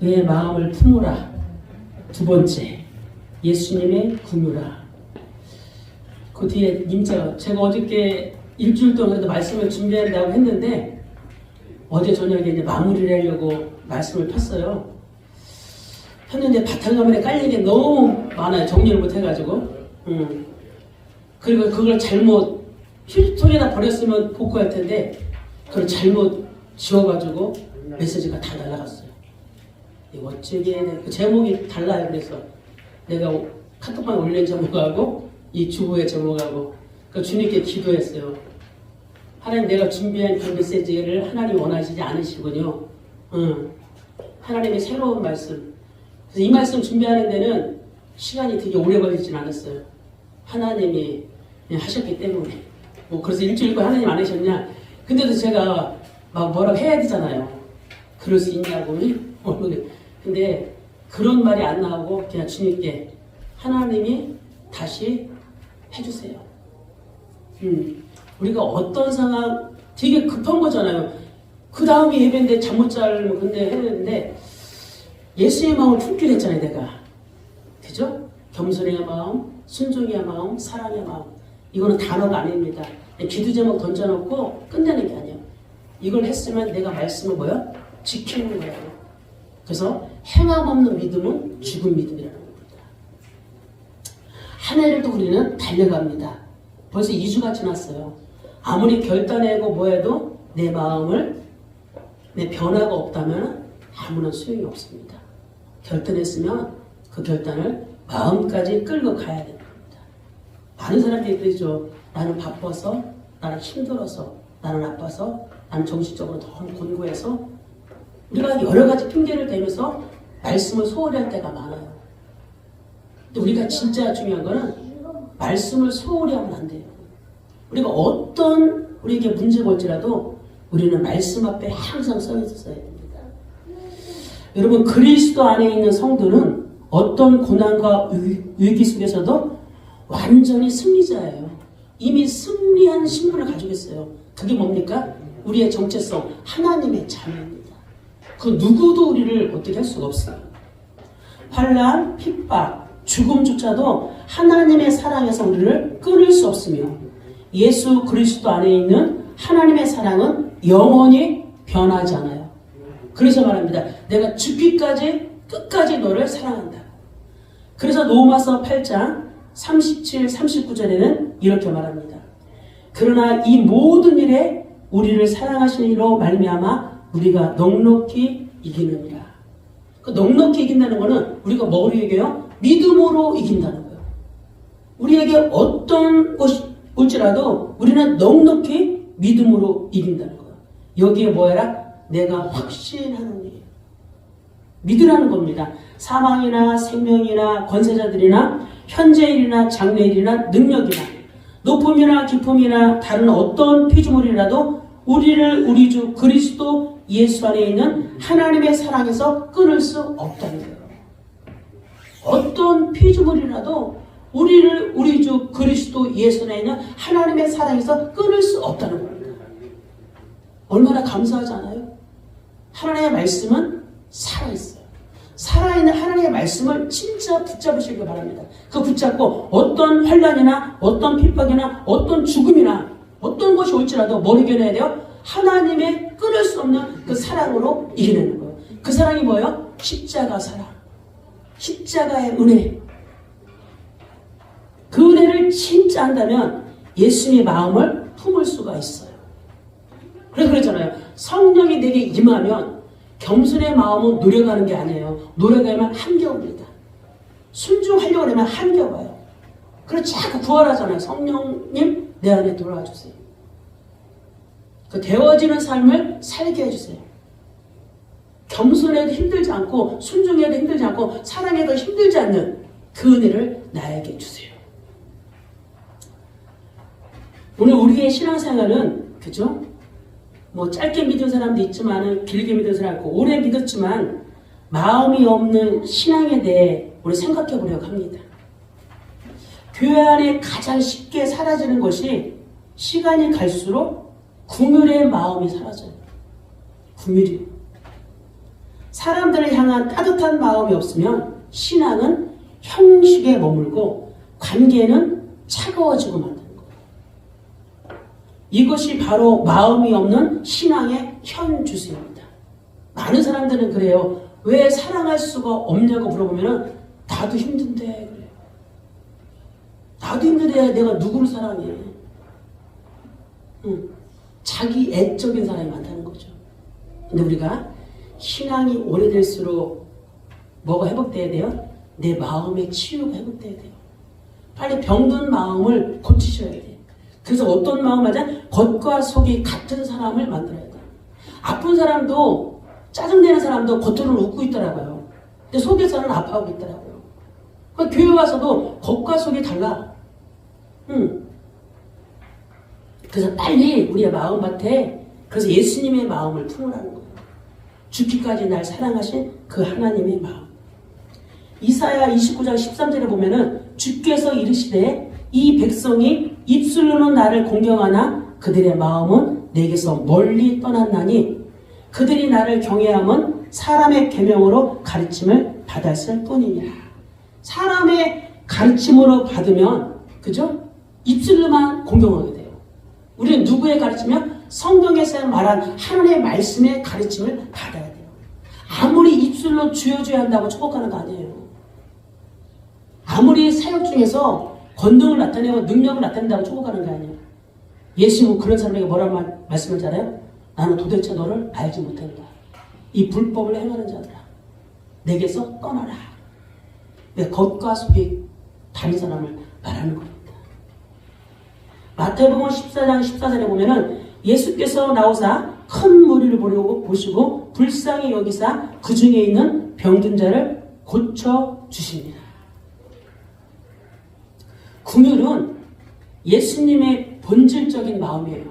내 마음을 품으라. 두 번째, 예수님의 궁유라. 그 뒤에 님자가, 제가 어저께 일주일 동안도 말씀을 준비한다고 했는데 어제 저녁에 이제 마무리를 하려고 말씀을 폈어요. 폈는데 바탕화면에 깔린 게 너무 많아요. 정리를 못 해가지고. 그리고 그걸 잘못 휴지통에다 버렸으면 복구할 텐데 그걸 잘못 지워가지고 메시지가 다 날아갔어요. 어쩌게 그 제목이 달라요. 그래서 내가 카톡방에 올린 제목하고 이 주보의 제목하고 그 주님께 기도했어요. 하나님, 내가 준비한 그 메시지를 하나님 원하시지 않으시군요. 하나님의 새로운 말씀. 그래서 이 말씀 준비하는 데는 시간이 되게 오래 걸리진 않았어요. 하나님이 하셨기 때문에. 그래서 일주일간 하나님 안 하셨냐? 근데도 제가 막 뭐라고 해야 되잖아요. 그럴 수 있냐고. 근데 그런 말이 안 나오고 그냥 주님께 하나님이 다시 해주세요. 우리가 어떤 상황, 되게 급한 거잖아요. 그 다음에 예배인데 잠 못 자려고 근데 했는데 예수의 마음을 품기로 했잖아요, 내가. 그죠? 겸손의 마음, 순종의 마음, 사랑의 마음. 이거는 단어가 아닙니다. 기도 제목 던져놓고 끝내는 게 아니에요. 이걸 했으면 내가 말씀을 뭐야? 지키는 거예요. 그래서 행함 없는 믿음은 죽은 믿음이라는 겁니다. 한 해를 또 우리는 달려갑니다. 벌써 2주가 지났어요. 아무리 결단하고 뭐해도 내 마음을, 내 변화가 없다면 아무런 소용이 없습니다. 결단했으면 그 결단을 마음까지 끌고 가야 됩니다. 많은 사람들이 그러죠. 나는 바빠서, 나는 힘들어서, 나는 아파서, 나는 정신적으로 너무 곤고해서 우리가 여러 가지 핑계를 대면서 말씀을 소홀히 할 때가 많아요. 근데 우리가 진짜 중요한 거는 말씀을 소홀히 하면 안 돼요. 우리가 어떤 우리에게 문제가 올지라도 우리는 말씀 앞에 항상 서 있어야 됩니다. 여러분, 그리스도 안에 있는 성도는 어떤 고난과 위기 속에서도 완전히 승리자예요. 이미 승리한 신분을 가지고 있어요. 그게 뭡니까? 우리의 정체성, 하나님의 자녀입니다. 그 누구도 우리를 어떻게 할 수가 없어요. 환난, 핍박, 죽음조차도 하나님의 사랑에서 우리를 끊을 수 없으며 예수 그리스도 안에 있는 하나님의 사랑은 영원히 변하지 않아요. 그래서 말합니다. 내가 죽기까지 끝까지 너를 사랑한다. 그래서 로마서 8장 37, 39절에는 이렇게 말합니다. 그러나 이 모든 일에 우리를 사랑하시는 이로 말미암아 우리가 넉넉히 이기느니라. 그 넉넉히 이긴다는 것은 우리가 뭐로 이겨요? 믿음으로 이긴다는 거예요. 우리에게 어떤 것이 올지라도 우리는 넉넉히 믿음으로 이긴다는 거예요. 여기에 뭐해라? 내가 확신하는 일. 믿으라는 겁니다. 사망이나 생명이나 권세자들이나 현재일이나 장래일이나 능력이나 높음이나 깊음이나 다른 어떤 피조물이라도 우리를 우리 주 그리스도 예수 안에 있는 하나님의 사랑에서 끊을 수 없다는 거예요. 어떤 피조물이라도 우리를 우리 주 그리스도 예수 안에 있는 하나님의 사랑에서 끊을 수 없다는 겁니다. 얼마나 감사하지 않아요? 하나님의 말씀은 살아있어요. 살아있는 하나님의 말씀을 진짜 붙잡으시길 바랍니다. 그 붙잡고 어떤 환난이나 어떤 핍박이나 어떤 죽음이나 어떤 것이 올지라도 뭘 이겨내야 돼요? 하나님의 끊을 수 없는 그 사랑으로 이겨내는 거예요. 그 사랑이 뭐예요? 십자가 사랑. 십자가의 은혜. 그 은혜를 진짜 한다면 예수님의 마음을 품을 수가 있어요. 그래서 그랬잖아요. 성령이 내게 임하면 겸손의 마음은 노력하는 게 아니에요. 노력하면 한겨웁니다. 순종하려고 하면 한겨워요. 그래서 자꾸 구하라잖아요. 성령님 내 안에 들어와 주세요. 그 데워지는 삶을 살게 해주세요. 겸손해도 힘들지 않고 순종해도 힘들지 않고 사랑해도 힘들지 않는 그 은혜를 나에게 주세요. 오늘 우리의 신앙생활은 그죠? 뭐 짧게 믿은 사람도 있지만 길게 믿은 사람 있고 오래 믿었지만 마음이 없는 신앙에 대해 우리 생각해 보려고 합니다. 교회 안에 가장 쉽게 사라지는 것이 시간이 갈수록 긍휼의 마음이 사라져요. 긍휼이. 사람들을 향한 따뜻한 마음이 없으면 신앙은 형식에 머물고 관계는 차가워지고 만드는 거예요. 이것이 바로 마음이 없는 신앙의 현주소입니다. 많은 사람들은 그래요. 왜 사랑할 수가 없냐고 물어보면 나도 힘든데 그래요. 나도 힘든데 내가 누구를 사랑해. 자기 애적인 사람이 많다는 거죠. 근데 우리가 신앙이 오래될수록 뭐가 회복돼야 돼요? 내 마음의 치유가 회복돼야 돼요. 빨리 병든 마음을 고치셔야 돼요. 그래서 어떤 마음 하자? 겉과 속이 같은 사람을 만들어야 돼요. 아픈 사람도 짜증내는 사람도 겉으로는 웃고 있더라고요. 근데 속에서는 아파하고 있더라고요. 그러니까 교회 와서도 겉과 속이 달라. 그래서 빨리 우리의 마음밭에 그래서 예수님의 마음을 품으라는 거예요. 죽기까지 날 사랑하신 그 하나님의 마음. 이사야 29장 13절에 보면은 주께서 이르시되 이 백성이 입술로는 나를 공경하나 그들의 마음은 내게서 멀리 떠났나니 그들이 나를 경외함은 사람의 계명으로 가르침을 받았을 뿐이니라. 사람의 가르침으로 받으면 그죠? 입술로만 공경하게 돼요. 우리는 누구의 가르치면 성경에서 말한 하나님의 말씀의 가르침을 받아야 돼요. 아무리 입술로 쥐어줘야 한다고 축복하는 거 아니에요. 아무리 사역 중에서 권능을 나타내고 능력을 나타낸다고 축복하는 거 아니에요. 예수님은 그런 사람에게 뭐라고 말씀을 잘해요? 나는 도대체 너를 알지 못한다. 이 불법을 행하는 자들아 내게서 떠나라. 내 겉과 속이 다른 사람을 말하는 겁니다. 마태복음 14장 14절에 보면은 예수께서 나오사 큰 무리를 보시고 불쌍히 여기사 그 중에 있는 병든 자를 고쳐 주십니다. 긍휼은 예수님의 본질적인 마음이에요.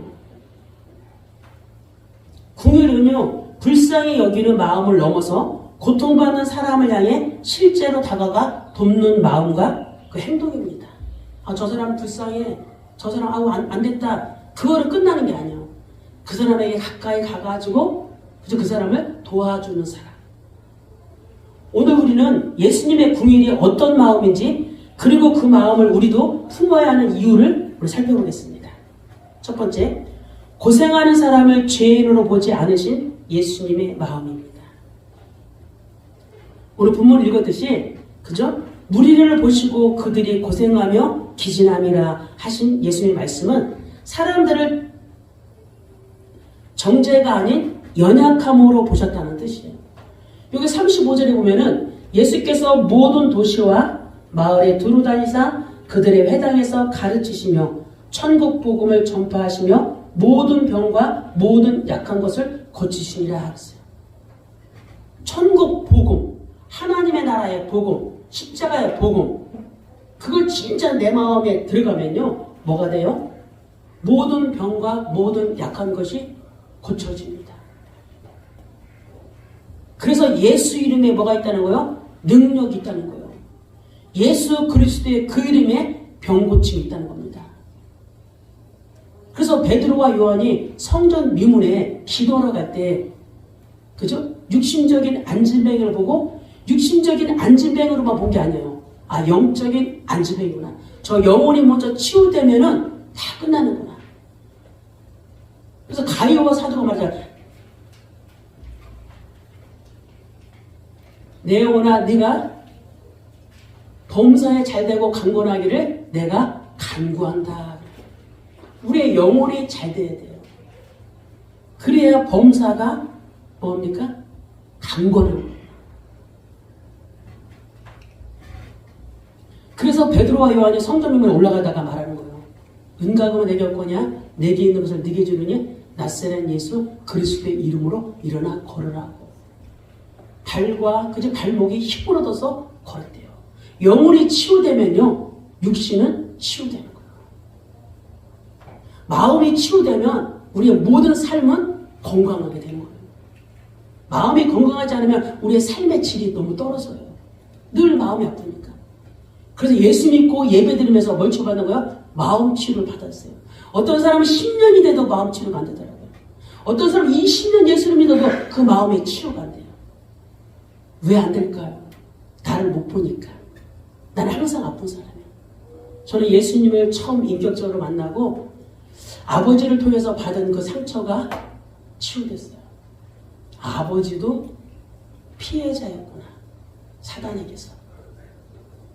긍휼은요 불쌍히 여기는 마음을 넘어서 고통받는 사람을 향해 실제로 다가가 돕는 마음과 그 행동입니다. 저 사람 불쌍해. 저 사람 안 됐다. 그거를 끝나는 게 아니에요. 그 사람에게 가까이 가가지고 그 사람을 도와주는 사람. 오늘 우리는 예수님의 긍휼이 어떤 마음인지 그리고 그 마음을 우리도 품어야 하는 이유를 우리 살펴보겠습니다. 첫 번째, 고생하는 사람을 죄인으로 보지 않으신 예수님의 마음입니다. 오늘 본문을 읽었듯이 그죠? 무리를 보시고 그들이 고생하며 기진함이라 하신 예수님의 말씀은 사람들을 정죄가 아닌 연약함으로 보셨다는 뜻이에요. 여기 35절에 보면은 예수께서 모든 도시와 마을에 두루다니사 그들의 회당에서 가르치시며 천국 복음을 전파하시며 모든 병과 모든 약한 것을 고치시니라 하셨어요. 천국 복음, 하나님의 나라의 복음, 십자가의 복음, 그걸 진짜 내 마음에 들어가면요 뭐가 돼요? 모든 병과 모든 약한 것이 고쳐집니다. 그래서 예수 이름에 뭐가 있다는 거예요? 능력이 있다는 거예요. 예수 그리스도의 그 이름에 병고침이 있다는 겁니다. 그래서 베드로와 요한이 성전 미문에 기도하러 갈 때 그죠? 육신적인 안진뱅이를 보고 육신적인 안진뱅이로만 본 게 아니에요. 영적인 안진뱅이구나. 저 영혼이 먼저 치유되면은 다 끝나는구나. 그래서 가이오와 사도가 말하잖아. 내 영혼아 네가 범사에 잘되고 강건하기를 내가 간구한다. 우리의 영혼이 잘 돼야 돼요. 그래야 범사가 뭡니까? 강건합니다. 그래서 베드로와 요한이 성전문에 올라가다가 말하는 거예요. 은가금은 내게 없거냐? 내게 있는 것을 네게 주느니 나사렛 예수 그리스도의 이름으로 일어나 걸으라고. 발과 그저 발목이 힘을 얻어서 걸었대요. 영혼이 치유되면요 육신은 치유되는 거예요. 마음이 치유되면 우리의 모든 삶은 건강하게 되는 거예요. 마음이 건강하지 않으면 우리의 삶의 질이 너무 떨어져요. 늘 마음이 아프니까. 그래서 예수 믿고 예배 드리면서 뭘 치유받는 거야? 마음 치유를 받았어요. 어떤 사람은 10년이 돼도 마음 치유가 안 되더라고요. 어떤 사람은 20년 예수를 믿어도 그 마음의 치유가 안 돼요. 왜 안 될까요? 나를 못 보니까. 나는 항상 아픈 사람이에요. 저는 예수님을 처음 인격적으로 만나고 아버지를 통해서 받은 그 상처가 치유됐어요. 아버지도 피해자였구나. 사단에게서.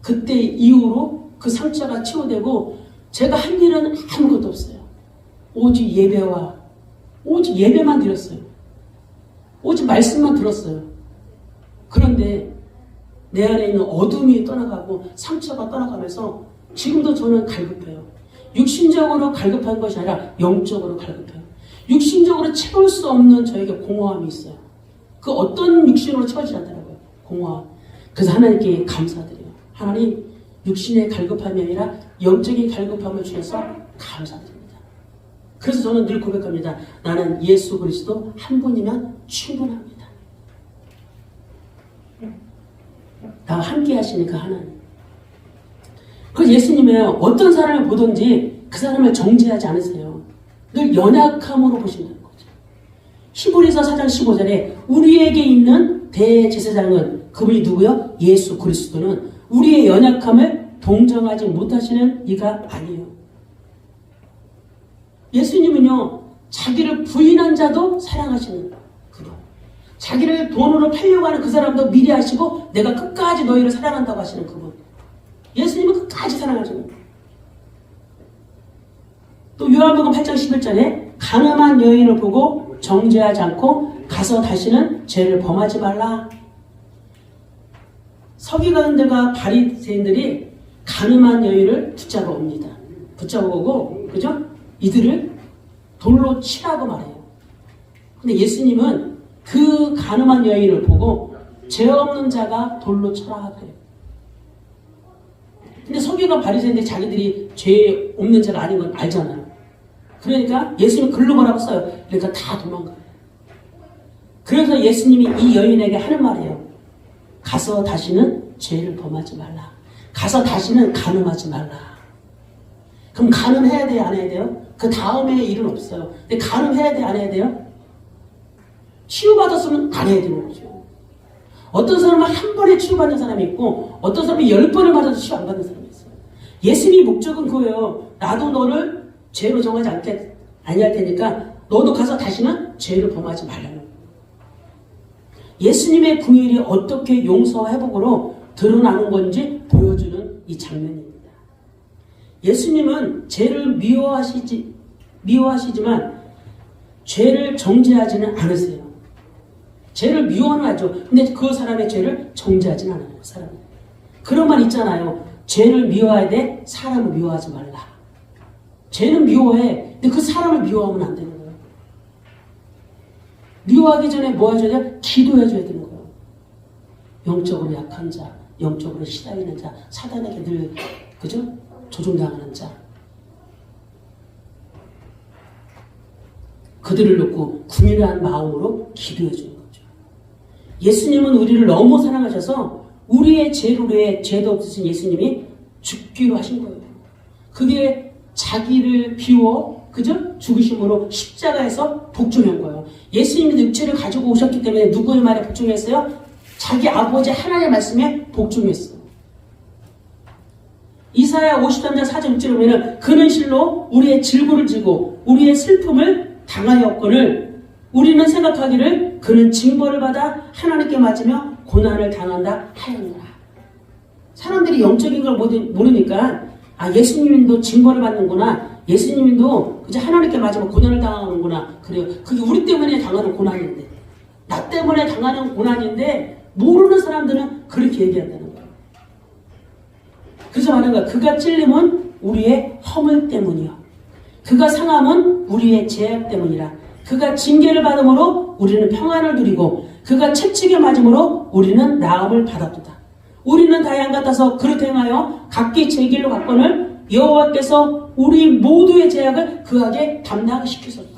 그때 이후로 그 상처가 치유되고 제가 한 일은 아무것도 없어요. 오직 예배만 드렸어요. 오직 말씀만 들었어요. 그런데 내 안에 있는 어둠이 떠나가고 상처가 떠나가면서 지금도 저는 갈급해요. 육신적으로 갈급한 것이 아니라 영적으로 갈급해요. 육신적으로 채울 수 없는 저에게 공허함이 있어요. 그 어떤 육신으로 채워지지 않더라고요. 공허함. 그래서 하나님께 감사드려요. 하나님, 육신의 갈급함이 아니라 영적인 갈급함을 주셔서 감사드립니다. 그래서 저는 늘 고백합니다. 나는 예수 그리스도 한 분이면 충분합니다. 나와 함께 하시는 그 하나님. 그래서 예수님은 어떤 사람을 보든지 그 사람을 정죄하지 않으세요. 늘 연약함으로 보신다는 거죠. 히브리서 4장 15절에 우리에게 있는 대제사장은 그분이 누구요? 예수 그리스도는 우리의 연약함을 동정하지 못하시는 이가 아니에요. 예수님은요, 자기를 부인한 자도 사랑하시는 그분. 자기를 돈으로 팔려고 하는 그 사람도 미리 하시고 내가 끝까지 너희를 사랑한다고 하시는 그분. 예수님은 끝까지 사랑하시는 거예요. 또 요한복음 8장 11절에 가늠한 여인을 보고 정죄하지 않고 가서 다시는 죄를 범하지 말라. 서기관들과 바리새인들이 가늠한 여인을 붙잡아 옵니다. 붙잡아 오고, 그죠? 이들을 돌로 치라고 말해요. 근데 예수님은 그 가늠한 여인을 보고 죄 없는 자가 돌로 쳐라 그래요. 근데 서기관 바리새인들이 자기들이 죄 없는 자가 아닌 건 알잖아요. 그러니까 예수님은 글로 뭐라고 써요. 그러니까 다 도망가요. 그래서 예수님이 이 여인에게 하는 말이에요. 가서 다시는 죄를 범하지 말라. 가서 다시는 간음하지 말라. 그럼 간음해야 돼요? 안 해야 돼요? 그 다음에 일은 없어요. 근데 간음해야 돼요? 안 해야 돼요? 치유받았으면 안 해야 되는 거죠. 어떤 사람은 한 번에 치유받는 사람이 있고 어떤 사람이 10번을 맞아도 치유 안 받는 사람이 있어요. 예수님의 목적은 그거예요. 나도 너를 죄로 정하지 아니할 테니까 너도 가서 다시는 죄를 범하지 말라는 거예요. 예수님의 궁일이 어떻게 용서와 회복으로 드러나는 건지 보여주는 이 장면입니다. 예수님은 죄를 미워하시지만 죄를 정죄하지는 않으세요. 죄를 미워는 하죠. 근데 그 사람의 죄를 정죄하지는 않아요. 그 사람은. 그런 말 있잖아요. 죄를 미워해야 돼. 사람을 미워하지 말라. 죄는 미워해. 근데 그 사람을 미워하면 안 되는 거예요. 미워하기 전에 뭐 해줘야 돼요? 기도해줘야 되는 거예요. 영적으로 약한 자, 영적으로 시달리는 자, 사단에게 늘 그죠? 조종당하는 자. 그들을 놓고 궁일한 마음으로 기도해 주는 거죠. 예수님은 우리를 너무 사랑하셔서 우리의 죄로 위해 죄도 없으신 예수님이 죽기로 하신 거예요. 그게 자기를 비워 그죠? 죽으심으로 십자가에서 복종한 거예요. 예수님이 육체를 가지고 오셨기 때문에 누구의 말에 복종했어요? 자기 아버지 하나님의 말씀에 복종했어요. 이사야 53장 4절 6절에 보면 그는 실로 우리의 질고를 지고 우리의 슬픔을 당하였거늘 우리는 생각하기를 그는 징벌을 받아 하나님께 맞으며 고난을 당한다 하였노라. 사람들이 영적인 걸 모르니까 예수님도 징벌을 받는구나. 예수님도 이제 하나님께 맞으면 고난을 당하는구나. 그래요. 그게 우리 때문에 당하는 고난인데, 나 때문에 당하는 고난인데 모르는 사람들은 그렇게 얘기한다는 거예요. 그래서 말하는 거야. 그가 찔림은 우리의 허물 때문이요. 그가 상함은 우리의 죄악 때문이라. 그가 징계를 받음으로 우리는 평안을 누리고 그가 채찍에 맞음으로 우리는 나음을 받았도다. 우리는 다 양 같아서 그릇 행하여 각기 제 길로 갔거늘 여호와께서 우리 모두의 죄악을 그에게 담당시키소서.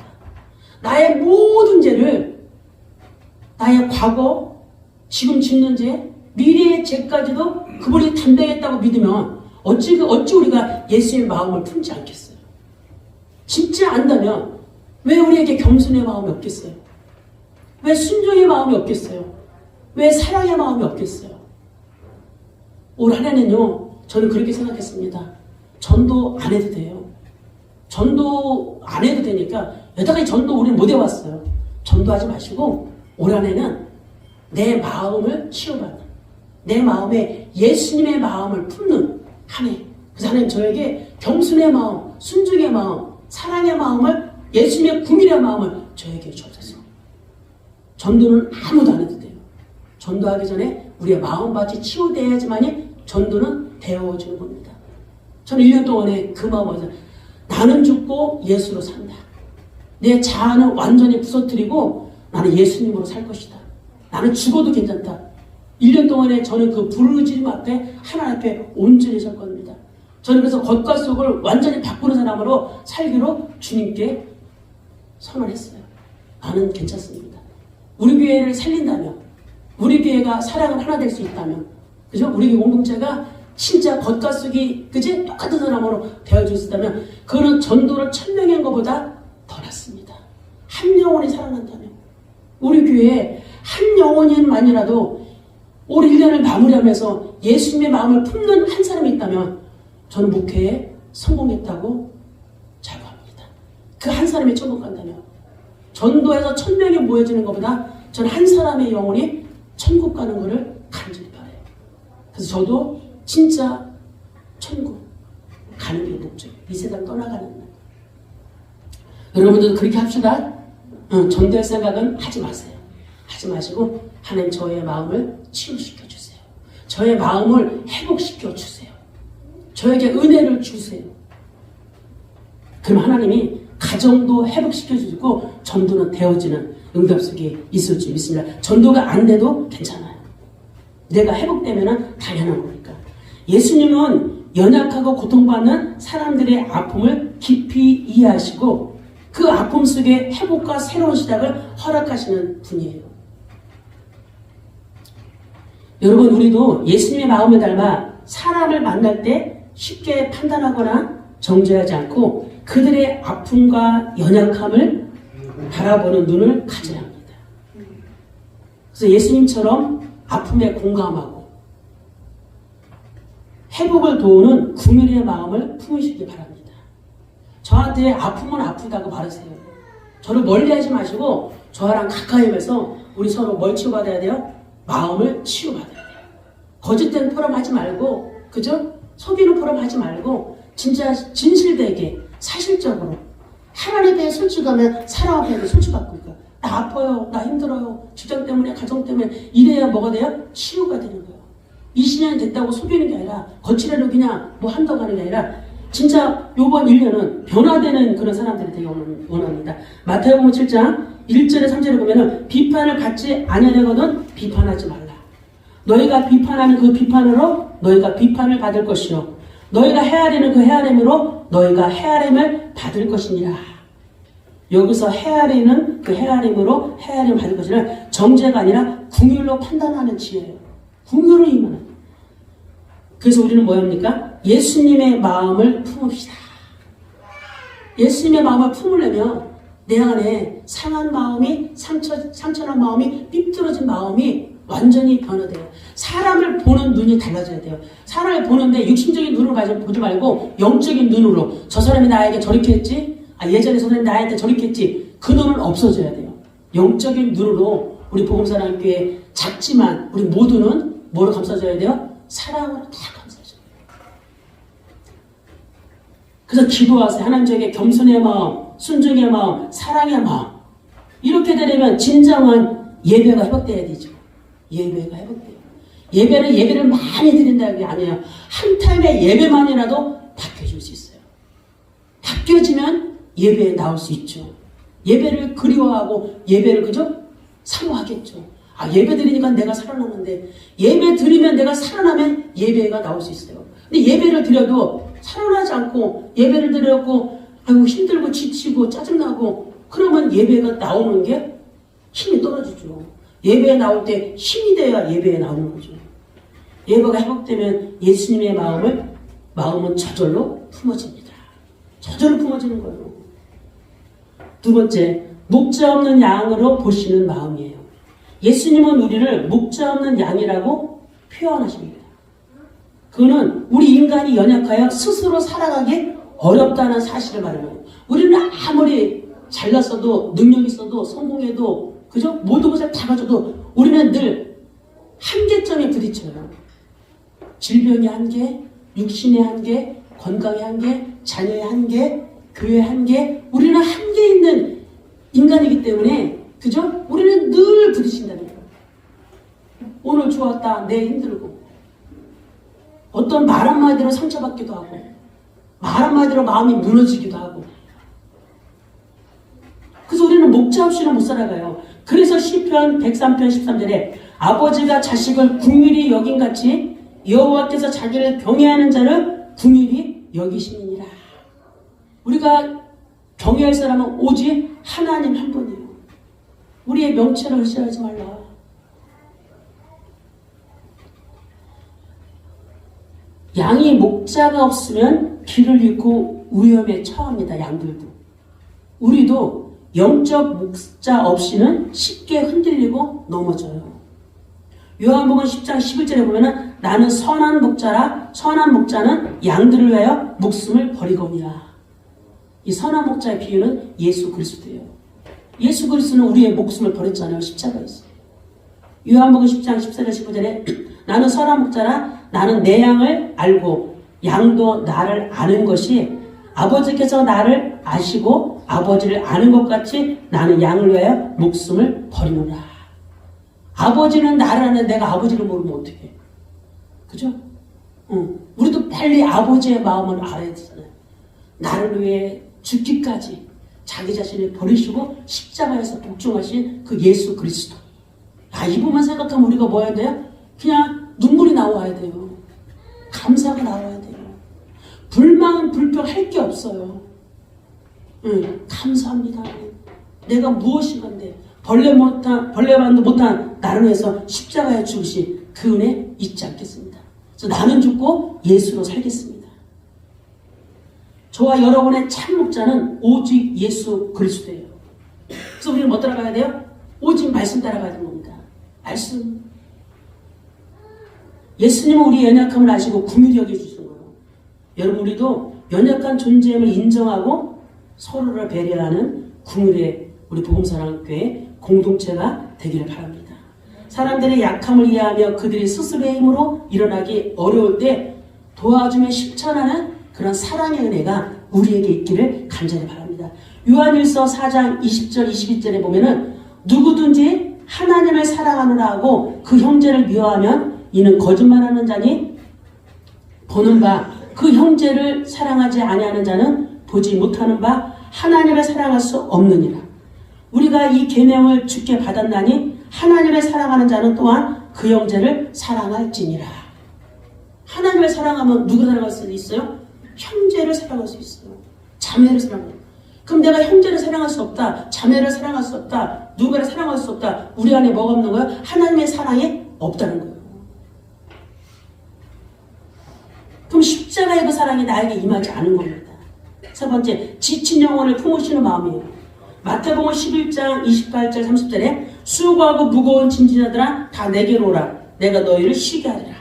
나의 모든 죄를, 나의 과거, 지금 짓는 죄, 미래의 죄까지도 그분이 담당했다고 믿으면 어찌 우리가 예수의 마음을 품지 않겠어요? 진짜 안다면 왜 우리에게 겸손의 마음이 없겠어요? 왜 순종의 마음이 없겠어요? 왜 사랑의 마음이 없겠어요? 올 한 해는요, 저는 그렇게 생각했습니다. 전도 안 해도 돼요. 전도 안 해도 되니까 여태까지 전도 우리는 못 해왔어요. 전도하지 마시고 올 한 해는 내 마음을 치유받는, 내 마음에 예수님의 마음을 품는 한 해. 그래서 하나님 저에게 겸손의 마음, 순종의 마음, 사랑의 마음을, 예수님의 국민의 마음을 저에게 주옵소서. 전도는 아무도 안 해도 돼요. 전도하기 전에 우리의 마음밭이 치유돼야지만이 전도는 되어지는 겁니다. 저는 1년 동안에 그 마음을, 나는 죽고 예수로 산다. 내 자아는 완전히 부서뜨리고 나는 예수님으로 살 것이다. 나는 죽어도 괜찮다. 1년 동안에 저는 그 부르짖음 앞에, 하나님 앞에 온전히 설 겁니다. 저는 그래서 겉과 속을 완전히 바꾸는 사람으로 살기로 주님께 선언했어요. 나는 괜찮습니다. 우리 교회를 살린다면, 우리 교회가 사랑을 하나 될 수 있다면, 그죠? 우리 교회 공동체가 진짜 겉과 속이, 그지? 똑같은 사람으로 되어줄 수 있다면, 그거는 전도를 1000명이 한 것보다 더 낫습니다. 한 영혼이 살아난다면, 우리 교회에 한 영혼만이라도 올 1년을 마무리하면서 예수님의 마음을 품는 한 사람이 있다면, 저는 목회에 성공했다고 자부합니다. 그 한 사람이 천국 간다면, 전도해서 1000명이 모여지는 것보다 저는 한 사람의 영혼이 천국 가는 것을 간절히 바라요. 그래서 저도 진짜 천국 가는 게 목적이에요. 이 세상 떠나가는 날. 여러분들도 그렇게 합시다. 전도할 생각은 하지 마세요. 하지 마시고 하나님 저의 마음을 치유시켜 주세요. 저의 마음을 회복시켜 주세요. 저에게 은혜를 주세요. 그럼 하나님이 가정도 회복시켜 주시고 전도는 되어지는 응답 속에 있을 줄 믿습니다. 전도가 안 돼도 괜찮아요. 내가 회복되면 당연한 거니까. 예수님은 연약하고 고통받는 사람들의 아픔을 깊이 이해하시고 그 아픔 속에 회복과 새로운 시작을 허락하시는 분이에요. 여러분, 우리도 예수님의 마음을 닮아 사람을 만날 때 쉽게 판단하거나 정죄하지 않고 그들의 아픔과 연약함을 바라보는 눈을 가져야 합니다. 그래서 예수님처럼 아픔에 공감하고 회복을 도우는 국민의 마음을 품으시기 바랍니다. 저한테 아프면 아프다고 말하세요. 저를 멀리하지 마시고 저랑 가까이 해서 우리 서로 뭘 치유받아야 돼요? 마음을 치유받아야 돼요. 거짓된 포럼하지 말고, 그죠? 속이는 포럼하지 말고 진짜 진실되게 사실적으로 하나님에 대해 솔직하면 사람 앞에 솔직하고, 나 아파요, 나 힘들어요, 직장 때문에, 가정 때문에, 이래야 뭐가 돼요? 치유가 되는 거예요. 20년이 됐다고 속이는 게 아니라 거칠애로 그냥 뭐 한다고 하는 게 아니라 진짜 요번 1년은 변화되는 그런 사람들이 되게 원합니다. 마태복음 7장 1절에 3절에 보면은 비판을 받지 아니하려거든 비판하지 말라. 너희가 비판하는 그 비판으로 너희가 비판을 받을 것이요 너희가 헤아리는 그 헤아림으로 너희가 헤아림을 받을 것이니라. 여기서 헤아리는 그 헤아림으로 헤아림을 받을 것이라 정죄가 아니라 궁율로 판단하는 지혜예요. 궁율을 임하는. 그래서 우리는 뭐합니까? 예수님의 마음을 품읍시다. 예수님의 마음을 품으려면 내 안에 상한 마음이, 상처난 마음이, 삐뚤어진 마음이 완전히 변화돼요. 사람을 보는 눈이 달라져야 돼요. 사람을 보는데 육신적인 눈으로 보지 말고 영적인 눈으로, 저 사람이 나에게 저렇게 했지? 예전에 저 사람이 나한테 저렇게 했지? 그 눈은 없어져야 돼요. 영적인 눈으로 우리 복음사랑교회 작지만 우리 모두는 뭐로 감싸줘야 돼요? 사랑으로 다 감싸줘야 돼요. 그래서 기도하세요. 하나님 저에게 겸손의 마음, 순종의 마음, 사랑의 마음. 이렇게 되려면 진정한 예배가 회복돼야 되죠. 예배가 회복돼요. 예배는 예배를 많이 드린다는 게 아니에요. 한 타임의 예배만이라도 바뀌어질 수 있어요. 바뀌어지면 예배에 나올 수 있죠. 예배를 그리워하고 예배를 그저 사모하겠죠. 예배 드리니까 내가 살아나는데, 예배 드리면 내가 살아나면 예배가 나올 수 있어요. 근데 예배를 드려도 살아나지 않고 예배를 드렸고 힘들고 지치고 짜증나고 그러면 예배가 나오는 게 힘이 떨어지죠. 예배에 나올 때 힘이 돼야 예배에 나오는 거죠. 예배가 회복되면 예수님의 마음은 저절로 품어집니다. 저절로 품어지는 거예요. 두 번째, 목자 없는 양으로 보시는 마음이에요. 예수님은 우리를 목자 없는 양이라고 표현하십니다. 그거는 우리 인간이 연약하여 스스로 살아가기 어렵다는 사실을 말해요. 우리는 아무리 잘났어도 능력 있어도 성공해도 그죠? 모든 것을 다 가져도 우리는 늘 한계점에 부딪혀요. 질병의 한계, 육신의 한계, 건강의 한계, 자녀의 한계, 교회의 한계. 우리는 한계 있는 인간이기 때문에 그죠? 우리는 늘 부딪힌다는 거예요. 오늘 좋았다, 내일 힘들고. 어떤 말 한마디로 상처받기도 하고, 말 한마디로 마음이 무너지기도 하고. 그래서 우리는 목자 없이는 못 살아가요. 그래서 시편 103편 13절에 아버지가 자식을 긍휼히 여긴같이 여호와께서 자기를 경외하는 자를 긍휼히 여기시니라. 우리가 경외할 사람은 오직 하나님 한 분이에요. 우리의 명체를 의지하지 말라. 양이 목자가 없으면 길을 잃고 위험에 처합니다. 양들도. 우리도 영적 목자 없이는 쉽게 흔들리고 넘어져요. 요한복음 10장 11절에 보면은 나는 선한 목자라 선한 목자는 양들을 위하여 목숨을 버리거니와. 이 선한 목자의 비유는 예수 그리스도예요. 예수 그리스도는 우리의 목숨을 버렸잖아요. 십자가에서. 요한복음 10장 14절 15절에 나는 선한 목자라 나는 내 양을 알고 양도 나를 아는 것이 아버지께서 나를 아시고 아버지를 아는 것 같이 나는 양을 위하여 목숨을 버리노라. 아버지는 나를 아는데 내가 아버지를 모르면 어떡해. 그죠? 우리도 빨리 아버지의 마음을 알아야 되잖아요. 나를 위해 죽기까지 자기 자신을 버리시고 십자가에서 복종하신 그 예수 그리스도. 이분만 생각하면 우리가 뭐 해야 돼요? 그냥 눈물이 나와야 돼요. 감사가 나와야 돼요. 불만 불평할 게 없어요. 감사합니다. 내가 무엇인 건데 벌레만도 못한 나를 위해서 십자가에 죽으신 그 은혜 잊지 않겠습니다. 그래서 나는 죽고 예수로 살겠습니다. 저와 여러분의 참 목자는 오직 예수 그리스도예요. 그래서 우리는 뭐 따라가야 돼요? 오직 말씀 따라가야 되는 겁니다. 말씀. 예수님은 우리의 연약함을 아시고 긍휼히 여겨주시는 거예요. 여러분 우리도 연약한 존재임을 인정하고 서로를 배려하는 긍휼의 우리 복음사랑교회 공동체가 되기를 바랍니다. 사람들의 약함을 이해하며 그들이 스스로의 힘으로 일어나기 어려울 때 도와주며 실천하는 그런 사랑의 은혜가 우리에게 있기를 간절히 바랍니다. 요한일서 4장 20절 21절에 보면은 누구든지 하나님을 사랑하노라 하고 그 형제를 미워하면 이는 거짓말하는 자니 보는 바 그 형제를 사랑하지 아니하는 자는 보지 못하는 바 하나님을 사랑할 수 없느니라. 우리가 이 계명을 주께 받았나니 하나님을 사랑하는 자는 또한 그 형제를 사랑할지니라. 하나님을 사랑하면 누구 사랑할 수 있어요? 형제를 사랑할 수 있어요. 자매를 사랑해요. 그럼 내가 형제를 사랑할 수 없다, 자매를 사랑할 수 없다, 누구를 사랑할 수 없다. 우리 안에 뭐가 없는 거예요? 하나님의 사랑이 없다는 거예요. 그럼 십자가의 그 사랑이 나에게 임하지 않은 겁니다. 세 번째, 지친 영혼을 품으시는 마음이에요. 마태복음 11장 28절 30절에 수고하고 무거운 짐진자들아 다 내게로 오라. 내가 너희를 쉬게 하리라.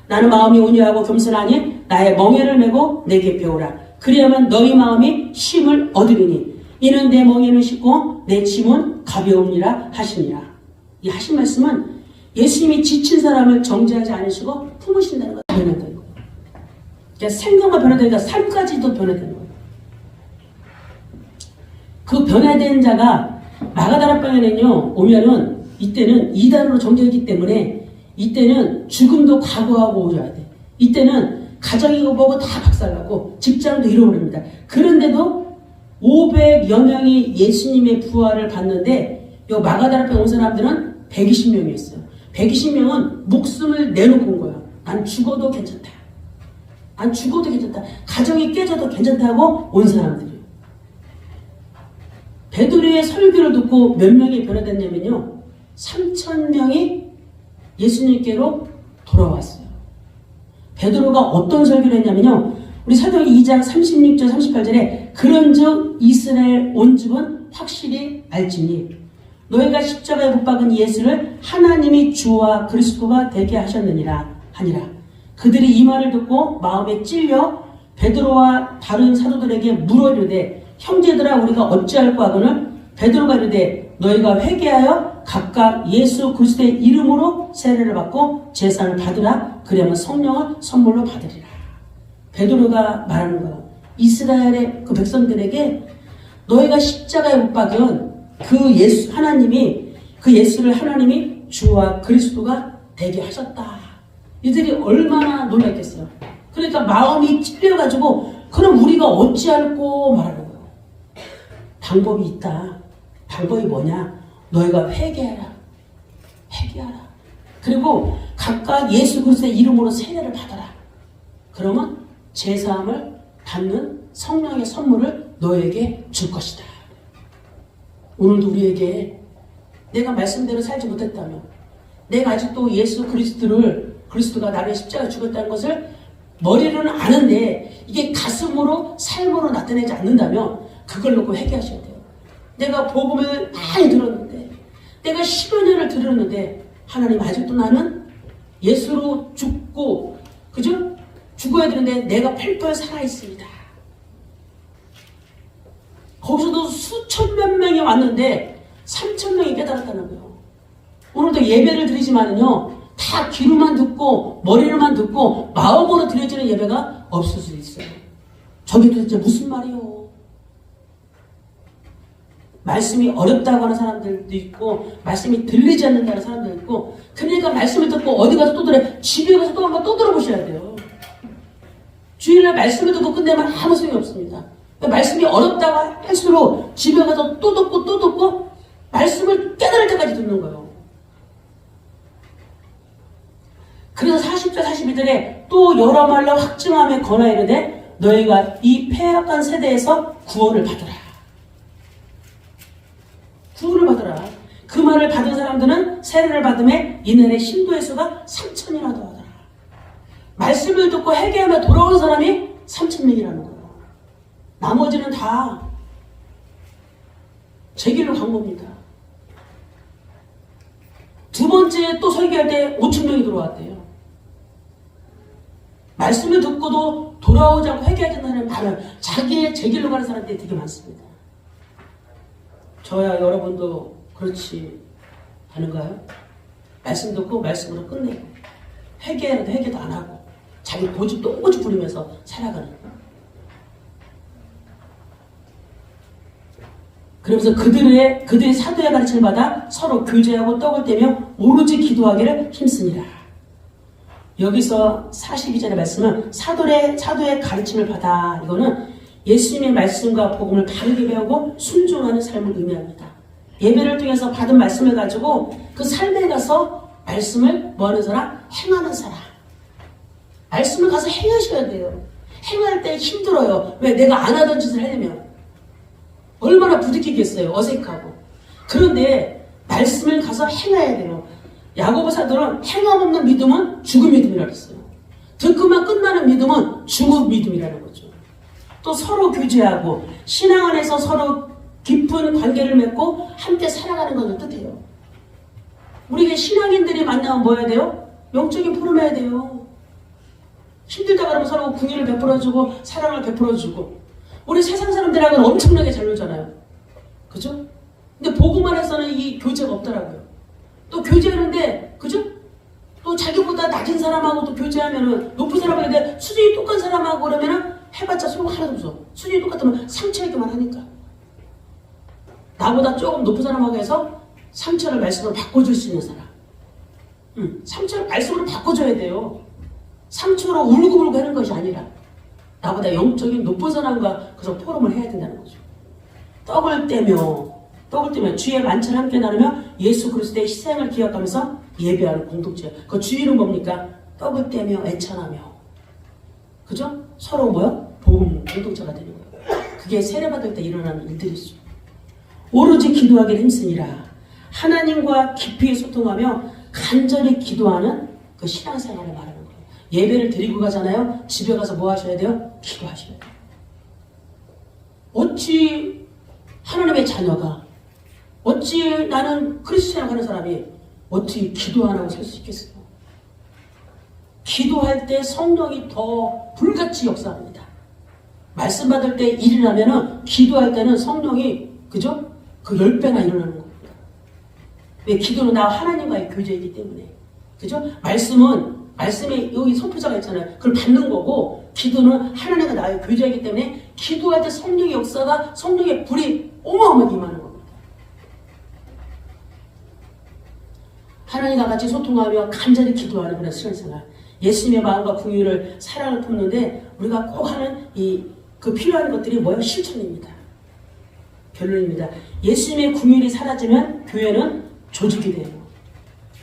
나는 마음이 온유하고 겸손하니 나의 멍에를 메고 내게 배우라. 그리하면 너희 마음이 쉼을 얻으리니 이는 내 멍에는 쉽고 내 짐은 가벼우니라 하시니라. 이 하신 말씀은 예수님이 지친 사람을 정죄하지 않으시고 품으신다는 거예요. 변화되는 거예요. 그러니까 생각만 변화되니까 삶까지도 변화되는 거예요. 그 변화된 자가 마가다락방에는요 오면은 이때는 이단으로 정죄했기 때문에 이때는 죽음도 각오하고 오셔야 돼. 이때는 가정이고 뭐고 다 박살나고 직장도 잃어버립니다. 그런데도 500여 명이 예수님의 부활을 봤는데 요 마가다락방 온 사람들은 120명이었어요. 120명은 목숨을 내놓고 온 거예요. 난 죽어도 괜찮다. 난 죽어도 괜찮다. 가정이 깨져도 괜찮다고 온 사람들이에요. 베드로의 설교를 듣고 몇 명이 변화됐냐면요. 3,000명이 예수님께로 돌아왔어요. 베드로가 어떤 설교를 했냐면요. 우리 사도행전 2장 36절 38절에 그런즉 이스라엘 온 집은 확실히 알지니 너희가 십자가에 못 박은 예수를 하나님이 주와 그리스도가 되게 하셨느니라 하니라. 그들이 이 말을 듣고 마음에 찔려 베드로와 다른 사도들에게 물어 이르되 형제들아 우리가 어찌할꼬 하거늘 베드로가 이르되 너희가 회개하여 각각 예수 그리스도의 이름으로 세례를 받고 제사를 받으라. 그러면 성령을 선물로 받으리라. 베드로가 말하는 거예요. 이스라엘의 그 백성들에게 너희가 십자가에 못 박은 그 예수 하나님이 그 예수를 하나님이 주와 그리스도가 되게 하셨다. 이들이 얼마나 놀랐겠어요. 그러니까 마음이 찔려가지고 그럼 우리가 어찌할꼬 말하는 거예요. 방법이 있다. 방법이 뭐냐? 너희가 회개하라. 회개하라. 그리고 각각 예수 그리스도의 이름으로 세례를 받아라. 그러면 제사함을 받는 성령의 선물을 너에게 줄 것이다. 오늘도 우리에게 내가 말씀대로 살지 못했다면, 내가 아직도 예수 그리스도가 나를 십자가에 죽었다는 것을 머리로는 아는데 이게 가슴으로 삶으로 나타내지 않는다면 그걸 놓고 회개하셔야 돼요. 내가 복음을 많이 들었는데, 내가 10여 년을 들었는데 하나님 아직도 나는 예수로 죽고 그죠? 죽어야 되는데 내가 펄펄 살아있습니다. 거기서도 수천 몇 명이 왔는데 3천 명이 깨달았다는 거예요. 오늘도 예배를 드리지만은요, 다 귀로만 듣고 머리로만 듣고 마음으로 드려지는 예배가 없을 수 있어요. 저게 도대체 무슨 말이요? 말씀이 어렵다고 하는 사람들도 있고 말씀이 들리지 않는다는 사람들도 있고, 그러니까 말씀을 듣고 어디 가서 또 들어, 집에 가서 또 한번 또 들어보셔야 돼요. 주일날 말씀을 듣고 끝내면 아무 소용이 없습니다. 말씀이 어렵다고 할수록 집에 가서 또 듣고 말씀을 깨달을 때까지 듣는 거예요. 그래서 40절 42절에 또 여러 말로 확증하며 권하 이르되 너희가 이 패역한 세대에서 구원을 받으라. 구원을 받으라. 그 말을 받은 사람들은 세례를 받음에 이날의 신도의 수가 3천이나 더하더라. 말씀을 듣고 회개하며 돌아온 사람이 3,000명이라는 거예요. 나머지는 다 제 길로 간 겁니다. 두 번째 또 설교할 때 5,000명이 들어왔대요. 말씀을 듣고도 돌아오지 않고 회개하지 않는 사람은 자기의 제 길로 가는 사람들이 되게 많습니다. 저야 여러분도 그렇지 않은가요? 말씀 듣고 말씀으로 끝내고 회개해도 회개도 안 하고 자기 고집 똥고집 부리면서 살아가는 거예요. 그러면서 그들의 사도의 가르침을 받아 서로 교제하고 떡을 떼며 오로지 기도하기를 힘쓰니라. 여기서 42절의 말씀은 사도의 가르침을 받아, 이거는 예수님의 말씀과 복음을 바르게 배우고 순종하는 삶을 의미합니다. 예배를 통해서 받은 말씀을 가지고 그 삶에 가서 말씀을 뭐하는 사람? 행하는 사람. 말씀을 가서 행하셔야 돼요. 행할 때 힘들어요. 왜? 내가 안 하던 짓을 하려면 얼마나 부딪히겠어요. 어색하고. 그런데 말씀을 가서 행해야 돼요. 야고보 사도는 행함 없는 믿음은 죽은 믿음이라고 했어요. 듣고만 끝나는 믿음은 죽은 믿음이라는 거죠. 또 서로 교제하고 신앙 안에서 서로 깊은 관계를 맺고 함께 살아가는 것을 뜻해요. 우리가 신앙인들이 만나면 뭐 해야 돼요? 영적인 포럼 해야 돼요. 힘들다 그러면 서로 궁유를 베풀어주고 사랑을 베풀어주고. 우리 세상 사람들하고는 엄청나게 잘 놀잖아요. 그죠? 근데 복음 안에서는 이 교제가 없더라고요. 또 교제하는데, 그죠? 또 자기보다 낮은 사람하고 또 교제하면은, 높은 사람하고 근데 수준이 똑같은 사람하고 그러면은 해봤자 소용 하나도 없어. 수준이 똑같으면 상처이기만 하니까. 나보다 조금 높은 사람하고 해서 상처를 말씀으로 바꿔줄 수 있는 사람. 상처를 말씀으로 바꿔줘야 돼요. 상처로 울고불고 하는 것이 아니라 나보다 영적인 높은 사람과 그래서 포럼을 해야 된다는 거죠. 떡을 떼며 주의 만찬 함께 나누며 예수 그리스도의 희생을 기억하면서 예배하는 공동체. 그 주의는 뭡니까? 떡을 떼며 애찬하며, 그죠? 서로 복음 공동체가 되는 거예요. 그게 세례받을 때 일어나는 일들이죠. 오로지 기도하기를 힘쓰니라. 하나님과 깊이 소통하며 간절히 기도하는 그 신앙생활을 말하는 거예요. 예배를 드리고 가잖아요. 집에 가서 뭐 하셔야 돼요? 기도하셔야 돼요. 어찌 하나님의 자녀가 어찌 나는 크리스찬 하는 사람이 어떻게 기도 안 하고 살 수 있겠어요? 기도할 때 성령이 더 불같이 역사합니다. 말씀 받을 때 일어나면은 기도할 때는 성령이 그죠? 그 10배나 일어나는 겁니다. 왜? 기도는 나 하나님과의 교제이기 때문에. 그죠? 말씀에 여기 선포자가 있잖아요. 그걸 받는 거고, 기도는 하나님과 나의 교제이기 때문에 기도할 때 성령의 역사가, 성령의 불이 어마어마하게 임하는 겁니다. 하나님과 같이 소통하며 간절히 기도하는 그런 신앙생활. 예수님의 마음과 긍휼을 사랑을 품는데 우리가 꼭 하는 그 필요한 것들이 뭐예요? 실천입니다. 결론입니다. 예수님의 긍휼이 사라지면 교회는 조직이 돼요.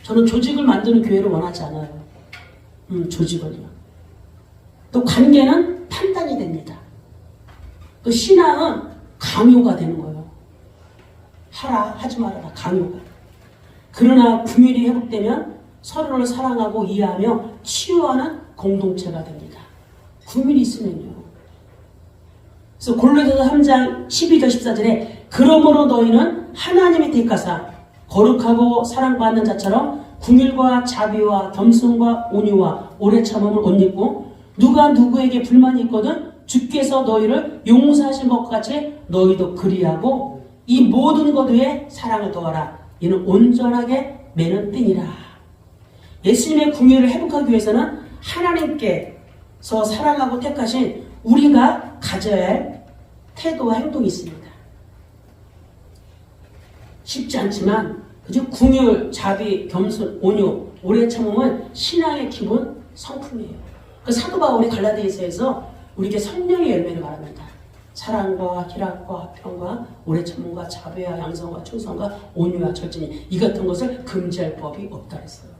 저는 조직을 만드는 교회를 원하지 않아요. 조직을요. 또 관계는 판단이 됩니다. 또 신앙은 강요가 되는 거예요. 하라 하지 말아라 강요가. 그러나 긍휼이 회복되면 서로를 사랑하고 이해하며 치유하는 공동체가 됩니다. 긍휼이 있으면요. 그래서 골로새서 3장 12절 14절에 그러므로 너희는 하나님의 택하사 거룩하고 사랑받는 자처럼 긍휼과 자비와 겸손과 온유와 오래 참음을 옷 입고 누가 누구에게 불만이 있거든 주께서 너희를 용서하신 것 같이 너희도 그리하고 이 모든 것 위에 사랑을 더하라. 이는 온전하게 매는 띠니라. 예수님의 긍휼을 회복하기 위해서는 하나님께서 사랑하고 택하신 우리가 가져야 할 태도와 행동이 있습니다. 쉽지 않지만 그죠? 긍휼, 자비, 겸손, 온유, 오래 참음은 신앙의 기본 성품이에요. 그 사도 바울이 갈라디아서에서 우리에게 성령의 열매를 말합니다. 사랑과 희락과 평과 오래 참음과 자비와 양성과 충성과 온유와 절제니 이 같은 것을 금지할 법이 없다 했어요.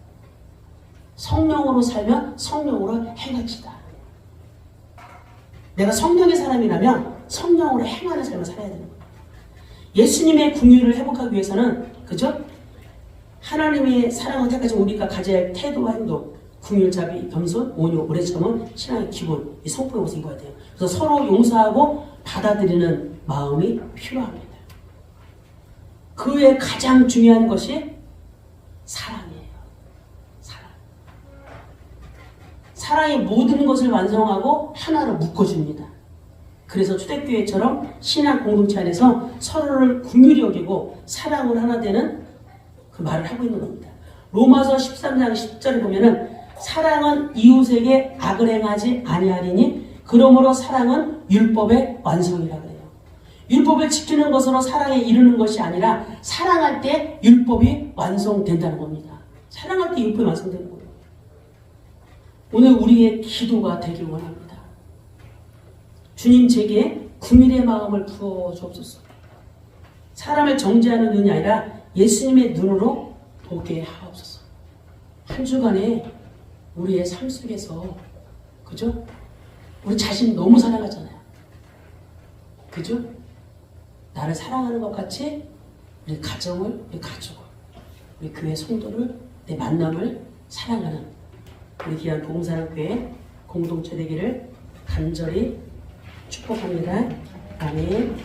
성령으로 살면 성령으로 행할지다. 내가 성령의 사람이라면 성령으로 행하는 삶을 살아야 되는 거예요. 예수님의 긍휼을 회복하기 위해서는 그죠? 하나님의 사랑을 택하신 우리가 가져야 할 태도와 행동, 긍휼, 자비, 겸손, 온유, 오래 참음, 신앙의 기본, 이 성품의 옷을 입어야 돼요. 그래서 서로 용서하고 받아들이는 마음이 필요합니다. 그 외에 가장 중요한 것이 사랑이에요. 사랑이 모든 것을 완성하고 하나로 묶어줍니다. 그래서 초대교회처럼 신앙 공동체 안에서 서로를 긍휼히 여기고 사랑으로 하나 되는 그 말을 하고 있는 겁니다. 로마서 13장 10절에 보면은 사랑은 이웃에게 악을 행하지 아니하리니 그러므로 사랑은 율법의 완성이라 그래요. 율법을 지키는 것으로 사랑에 이르는 것이 아니라 사랑할 때 율법이 완성된다는 겁니다. 사랑할 때 율법이 완성되는 거예요. 오늘 우리의 기도가 되길 원합니다. 주님 제게 긍휼의 마음을 부어 주옵소서. 사람을 정죄하는 눈이 아니라 예수님의 눈으로 보게 하옵소서. 한 주간에 우리의 삶 속에서 그죠? 우리 자신 너무 사랑하잖아요. 그죠? 나를 사랑하는 것 같이 우리 가정을, 우리 가족을, 우리 교회 성도를, 내 만남을 사랑하는 우리 귀한 복음사랑교회 공동체 되기를 간절히 축복합니다. 아멘.